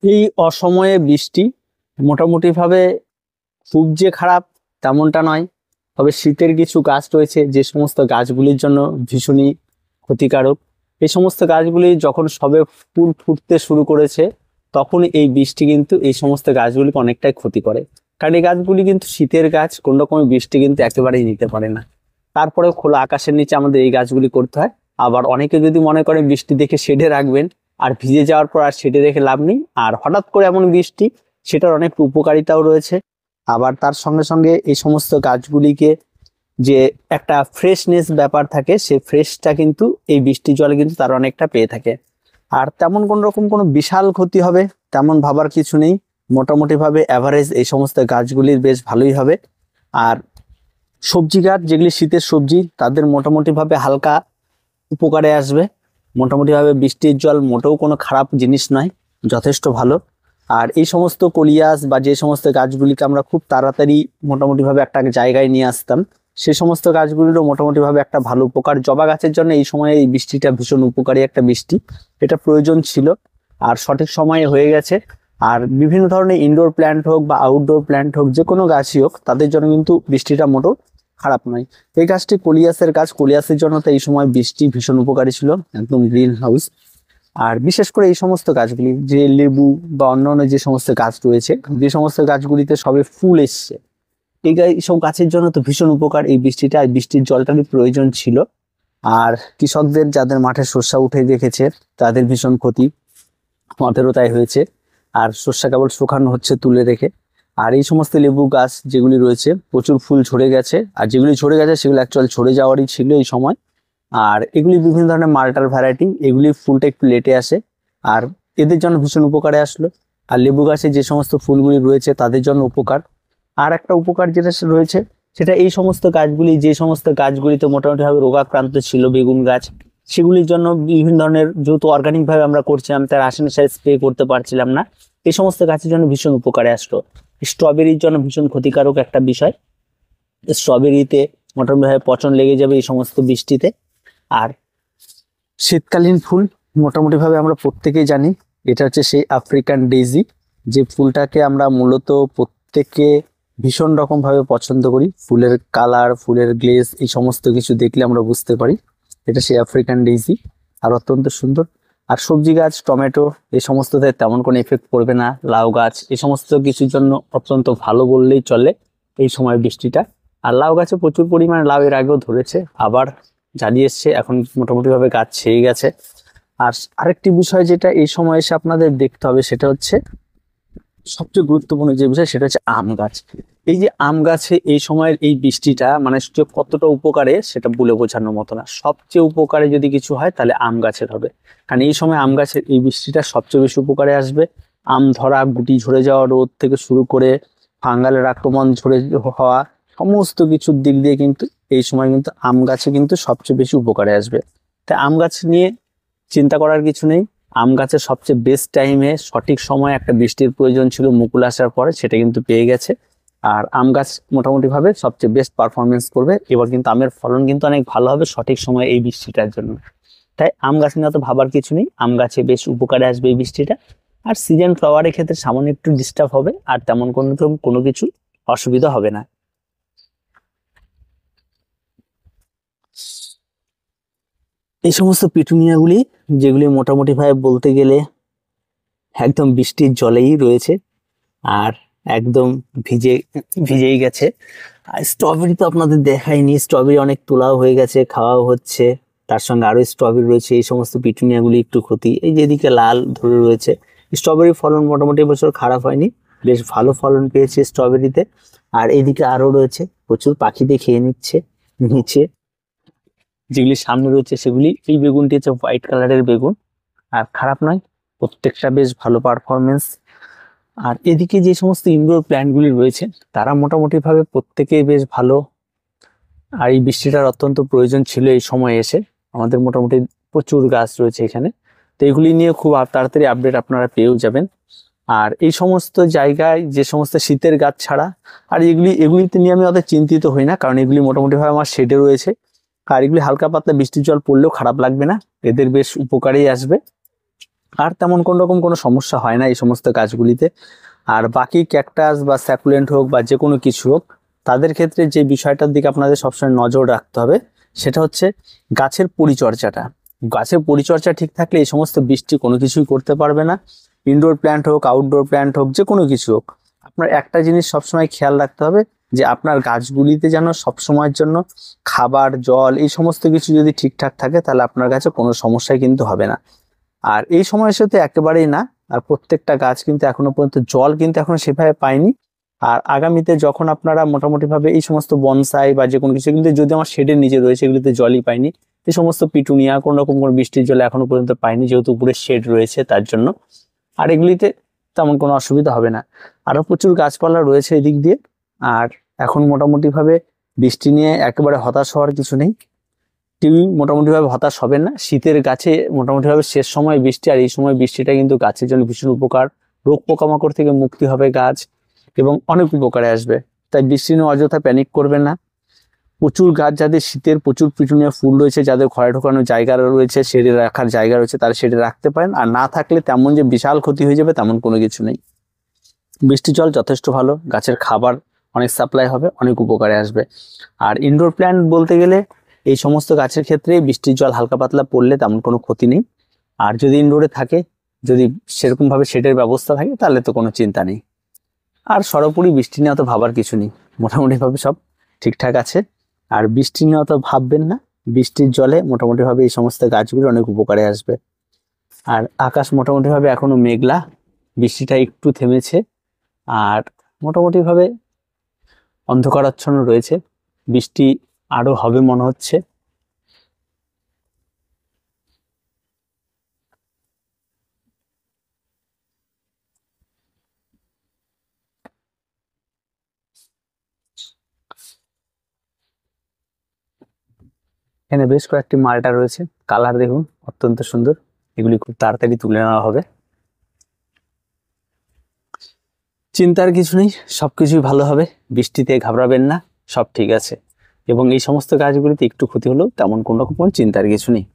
এই অসময়ে বৃষ্টি মোটামুটি ভাবে খুব যে খারাপ তেমনটা নয়, তবে শীতের কিছু গাছ রয়েছে যে সমস্ত গাছগুলির জন্য ভীষণই ক্ষতিকারক। এই সমস্ত গাছগুলি যখন সবে ফুল ফুটতে শুরু করেছে তখন এই বৃষ্টি কিন্তু এই সমস্ত গাছগুলিকে অনেকটাই ক্ষতি করে, কারণ এই গাছগুলি কিন্তু শীতের গাছ, কোনো রকমের বৃষ্টি কিন্তু একেবারেই নিতে পারে না। তারপরেও খোলা আকাশের নিচে আমাদের এই গাছগুলি করতে হয়। আবার অনেকে যদি মনে করে বৃষ্টি দেখে শেডে রাখবেন, আর ভিজে যাওয়ার পর আর শেডে রেখে লাভ নেই, আর হঠাৎ করে এমন বৃষ্টি, সেটার অনেক উপকারিতাও রয়েছে। আবার তার সঙ্গে সঙ্গে এই সমস্ত গাছগুলিকে যে একটা ফ্রেশনেস ব্যাপার থাকে, সেই ফ্রেশটা কিন্তু এই বৃষ্টির জলে কিন্তু তার অনেকটা পেয়ে থাকে। আর তেমন কোন রকম কোনো বিশাল ক্ষতি হবে তেমন ভাবার কিছু নেই, মোটামুটি ভাবে অ্যাভারেজ এই সমস্ত গাছগুলির বেশ ভালোই হবে। আর সবজি গাছ যেগুলি শীতের সবজি, তাদের মোটামুটি ভাবে হালকা উপকারে আসবে। মোটামুটি ভাবে বৃষ্টির জল মোটেও কোনো খারাপ জিনিস নয়, যথেষ্ট ভালো। আর এই সমস্ত কলিয়াস বা যে সমস্ত গাছগুলিকে আমরা খুব তাড়াতাড়ি মোটামুটি ভাবে একটা জায়গায় নিয়ে আসতাম, সেই সমস্ত গাছগুলিরও মোটামুটি ভাবে একটা ভালো উপকার। জবা গাছের জন্য এই সময়ে এই বৃষ্টিটা ভীষণ উপকারী একটা বৃষ্টি, এটা প্রয়োজন ছিল আর সঠিক সময়ে হয়ে গেছে। আর বিভিন্ন ধরনের ইনডোর প্ল্যান্ট হোক বা আউটডোর প্ল্যান্ট হোক, যে কোনো গাছই হোক, তাদের জন্য কিন্তু বৃষ্টিটা মোটেও খারাপ নয়। এই গাছটি কলিয়াসের গাছ, কলিয়াসের জন্য তো এই সময় বৃষ্টি ভীষণ উপকারী ছিল, একদম গ্রিন হাউস। আর বিশেষ করে এই সমস্ত গাছগুলি, যে লেবু বা অন্যান্য যে সমস্ত গাছ রয়েছে, যে সমস্ত গাছগুলিতে সবে ফুল এসছে, এইসব গাছের জন্য তো ভীষণ উপকার এই বৃষ্টিটা। আর বৃষ্টির জলটারই প্রয়োজন ছিল। আর কৃষকদের যাদের মাঠে শস্য উঠে রেখেছে তাদের ভীষণ ক্ষতি, আমাদেরও তাই হয়েছে। আর শস্য কেবল শুকানো হচ্ছে তুলে রেখে। আর এই সমস্ত লেবু গাছ যেগুলি রয়েছে, প্রচুর ফুল ঝরে গেছে, আর যেগুলি ঝরে গেছে সেগুলো অ্যাকচুয়ালি ঝরে যাওয়ারই ছিল এই সময়। আর এগুলি বিভিন্ন ধরনের মাল্টার ভ্যারাইটি, এগুলি ফুলটা একটু লেটে আসে, আর এদের জন্য ভীষণ উপকারে আসলো। আর লেবু গাছে যে সমস্ত ফুলগুলি রয়েছে তাদের জন্য উপকার। আর একটা উপকার যেটা রয়েছে, সেটা এই সমস্ত গাছগুলি, যে সমস্ত গাছগুলিতে মোটামুটি ভাবে রোগাক্রান্ত ছিল, বেগুন গাছ, সেগুলির জন্য বিভিন্ন ধরনের, যেহেতু অর্গানিক ভাবে আমরা করছিলাম, তার রাসায়নিক সার স্প্রে করতে পারছিলাম না, এই সমস্ত গাছের জন্য ভীষণ উপকারে আসলো। স্ট্রবেরির জন্য ভীষণ ক্ষতিকারক একটা বিষয়, স্ট্রবেরিতে মোটামুটি ভাবে পচন লেগে যাবে এই সমস্ত বৃষ্টিতে। আর শীতকালীন ফুল মোটামুটি ভাবে আমরা প্রত্যেকেই জানি, এটা হচ্ছে সেই আফ্রিকান ডেইজি, যে ফুলটাকে আমরা মূলত প্রত্যেকে ভীষণ রকম ভাবে পছন্দ করি। ফুলের কালার, ফুলের গ্লেজ, এই সমস্ত কিছু দেখলে আমরা বুঝতে পারি এটা সেই আফ্রিকান ডেইজি, আর অত্যন্ত সুন্দর। আর সবজি গাছ, টমেটো, এই সমস্ততে তেমন কোনো এফেক্ট পড়বে না। লাউ গাছ, এই সমস্ত কিছুর জন্য অত্যন্ত ভালো বললেই চলে এই সময় বৃষ্টিটা। আর লাউ গাছে প্রচুর পরিমাণে লাউ এর আগেও ধরেছে, আবার জ্বালিয়ে এসছে, এখন মোটামুটি ভাবে গাছ ছেয়ে গেছে। আর আরেকটি বিষয় যেটা এই সময় এসে আপনাদের দেখতে হবে, সেটা হচ্ছে সবচেয়ে গুরুত্বপূর্ণ যে বিষয়, সেটা হচ্ছে আম গাছ। এই যে আম গাছে এই সময়ের এই বৃষ্টিটা মানে যে কতটা উপকারে, সেটা বলে বোঝানোর মতো না। সবচেয়ে উপকারে যদি কিছু হয় তাহলে আম গাছের হবে, কারণ এই সময় আম গাছের এই বৃষ্টিটা সবচেয়ে বেশি উপকারে আসবে। আম ধরা, গুটি ঝরে যাওয়া, রোদ থেকে শুরু করে ফাঙ্গালের আক্রমণ, ঝরে হওয়া, সমস্ত কিছুর দিক দিয়ে কিন্তু এই সময় কিন্তু আম গাছে কিন্তু সবচেয়ে বেশি উপকারে আসবে। তাই আম গাছ নিয়ে চিন্তা করার কিছু নেই। আম গাছের সবচেয়ে বেস্ট টাইমে, সঠিক সময় একটা বৃষ্টির প্রয়োজন ছিল মুকুল আসার পরে, সেটা কিন্তু পেয়ে গেছে। আর আম গাছ মোটামুটি ভাবে সবচেয়ে বেস্ট পারফরমেন্স করবে এবার, কিন্তু আমের ফলন কিন্তু অনেক ভালো হবে সঠিক সময় এই বৃষ্টিটার জন্য। তাই আম গাছ নিয়ে তো ভাবার কিছু নেই, আম গাছে বেশ উপকারে আসবে এই বৃষ্টিটা। আর সিজন ফ্লাওয়ারের ক্ষেত্রে সামান্য একটু ডিস্টার্ব হবে, আর তেমন কোনো কিছু অসুবিধা হবে না। এই সমস্ত পিটুনিয়াগুলি, যেগুলি মোটামুটি ভাবে বলতে গেলে একদম বৃষ্টির জলেই রয়েছে, আর একদম ভিজেই গেছে। আর স্ট্রবেরি তো আপনাদের দেখাইনি, স্ট্রবেরি অনেক তোলাও হয়ে গেছে, খাওয়াও হচ্ছে। তার সঙ্গে আরো স্ট্রবেরি রয়েছে। এই সমস্ত পিটুনিয়াগুলি একটু ক্ষতি, এই যেদিকে লাল ধরে রয়েছে। স্ট্রবেরি ফলন মোটামুটি বছর খারাপ হয়নি, বেশ ভালো ফলন পেয়েছে স্ট্রবেরিতে। আর এইদিকে আরো রয়েছে, প্রচুর পাখিতে খেয়ে নিচ্ছে নিচে। যেগুলি সামনে রয়েছে সেগুলি, এই বেগুনটি হচ্ছে হোয়াইট কালারের বেগুন, আর খারাপ নয়, প্রত্যেকটা বেশ ভালো পারফরমেন্স। আর এদিকে যে সমস্ত ইনডোর প্ল্যান্টগুলি রয়েছে, তারা মোটামুটি ভাবে প্রত্যেকেই বেশ ভালো। আর এই বৃষ্টিটার অত্যন্ত প্রয়োজন ছিল এই সময় এসে, আমাদের মোটামুটি প্রচুর গাছ রয়েছে এখানে, তো এগুলি নিয়ে খুব তাড়াতাড়ি আপডেট আপনারা পেয়েও যাবেন। আর এই সমস্ত জায়গায় যে সমস্ত শীতের গাছ ছাড়া, আর এগুলিতে নিয়ে আমি অত চিন্তিত হই না, কারণ এগুলি মোটামুটি ভাবে আমার শেডে রয়েছে। আর এগুলি হালকা পাতলা বৃষ্টির জল পড়লেও খারাপ লাগবে না, এদের বেশ উপকারেই আসবে। আর তেমন কোন রকম কোনো সমস্যা হয় না এই সমস্ত গাছগুলিতে। আর বাকি ক্যাকটাস বা স্যাকুলেন্ট হোক বা যে কোনো কিছু হোক, তাদের ক্ষেত্রে যে বিষয়টার দিকে আপনাদের সবসময় নজর রাখতে হবে সেটা হচ্ছে গাছের পরিচর্যাটা। গাছের পরিচর্যা ঠিক থাকলে এই সমস্ত বৃষ্টি কোনো কিছুই করতে পারবে না। ইনডোর প্ল্যান্ট হোক, আউটডোর প্ল্যান্ট হোক, যে কোনো কিছু হোক, আপনার একটা জিনিস সবসময় খেয়াল রাখতে হবে যে আপনার গাছগুলিতে যেন সবসময়ের জন্য খাবার, জল, এই সমস্ত কিছু যদি ঠিকঠাক থাকে তাহলে আপনার গাছে কোনো সমস্যাই কিন্তু হবে না। আর এই সময়ের সাথে একেবারেই না। আর প্রত্যেকটা গাছ কিন্তু এখনো পর্যন্ত জল কিন্তু এখনো সেভাবে পায়নি। আর আগামীতে যখন আপনারা মোটামুটি ভাবে এই সমস্ত বনসাই বা যে কোনো কিছু, কিন্তু যদি আমার শেডের নিচে রয়েছে এগুলিতে জলই পাইনি, এই সমস্ত পিটুনিয়া কোনো রকম কোনো বৃষ্টির জল এখনো পর্যন্ত পাইনি, যেহেতু উপরে শেড রয়েছে তার জন্য। আর এগুলিতে তেমন কোনো অসুবিধা হবে না। আরো প্রচুর গাছপালা রয়েছে এদিক দিয়ে। আর এখন মোটামুটি ভাবে বৃষ্টি নিয়ে একেবারে হতাশ হওয়ার কিছু নেই। কেউই মোটামুটি ভাবে হতাশ হবেন না। শীতের গাছে মোটামুটি ভাবে শেষ সময় বৃষ্টি, আর এই সময় বৃষ্টিটা কিন্তু গাছের জন্য ভীষণ উপকার। রোগ পোকামাকড় থেকে মুক্তি হবে গাছ এবং অনেক উপকারে আসবে। তাই বৃষ্টি নিয়ে অযথা প্যানিক করবেন না। প্রচুর গাছ যাদের শীতের প্রচুর পিটুনিয়া ফুল রয়েছে, যাদের ঘরে ঢোকানোর জায়গা রয়েছে, শেডে রাখার জায়গা রয়েছে, তারা শেডে রাখতে পারেন। আর না থাকলে তেমন যে বিশাল ক্ষতি হয়ে যাবে তেমন কোনো কিছু নেই। বৃষ্টির জল যথেষ্ট ভালো, গাছের খাবার অনেক সাপ্লাই হবে, অনেক উপকারে আসবে। আর ইনডোর প্ল্যান্ট বলতে গেলে এই সমস্ত গাছের ক্ষেত্রে বৃষ্টির জল হালকা পাতলা পড়লে তেমন কোনো ক্ষতি নেই। আর যদি ইনডোরে থাকে, যদি সেরকম ভাবে শেডের ব্যবস্থা থাকে, তাহলে তো কোনো চিন্তা নেই। আর সর্বোপরি বৃষ্টি নিয়ে অত ভাবার কিছু নেই, মোটামুটি ভাবে সব ঠিকঠাক আছে। আর বৃষ্টি নিয়ে অত ভাববেন না, বৃষ্টির জলে মোটামুটি ভাবে এই সমস্ত গাছগুলো অনেক উপকারে আসবে। আর আকাশ মোটামুটি ভাবে এখনো মেঘলা, বৃষ্টিটা একটু থেমেছে। আর মোটামুটি ভাবে অন্ধকারাচ্ছন্ন রয়েছে, বৃষ্টি আরো হবে মনে হচ্ছে। এখানে বেশ কয়েকটি মালটা রয়েছে, কালার দেখুন অত্যন্ত সুন্দর। এগুলি খুব তাড়াতাড়ি তুলে নেওয়া হবে। চিন্তার কিছু নেই, সবকিছুই ভালো হবে। বৃষ্টিতে ঘাবড়াবেন না, সব ঠিক আছে। এবং এই সমস্ত গাছগুলিতে একটু ক্ষতি হলেও তেমন কোনো রকম চিন্তার কিছু নেই।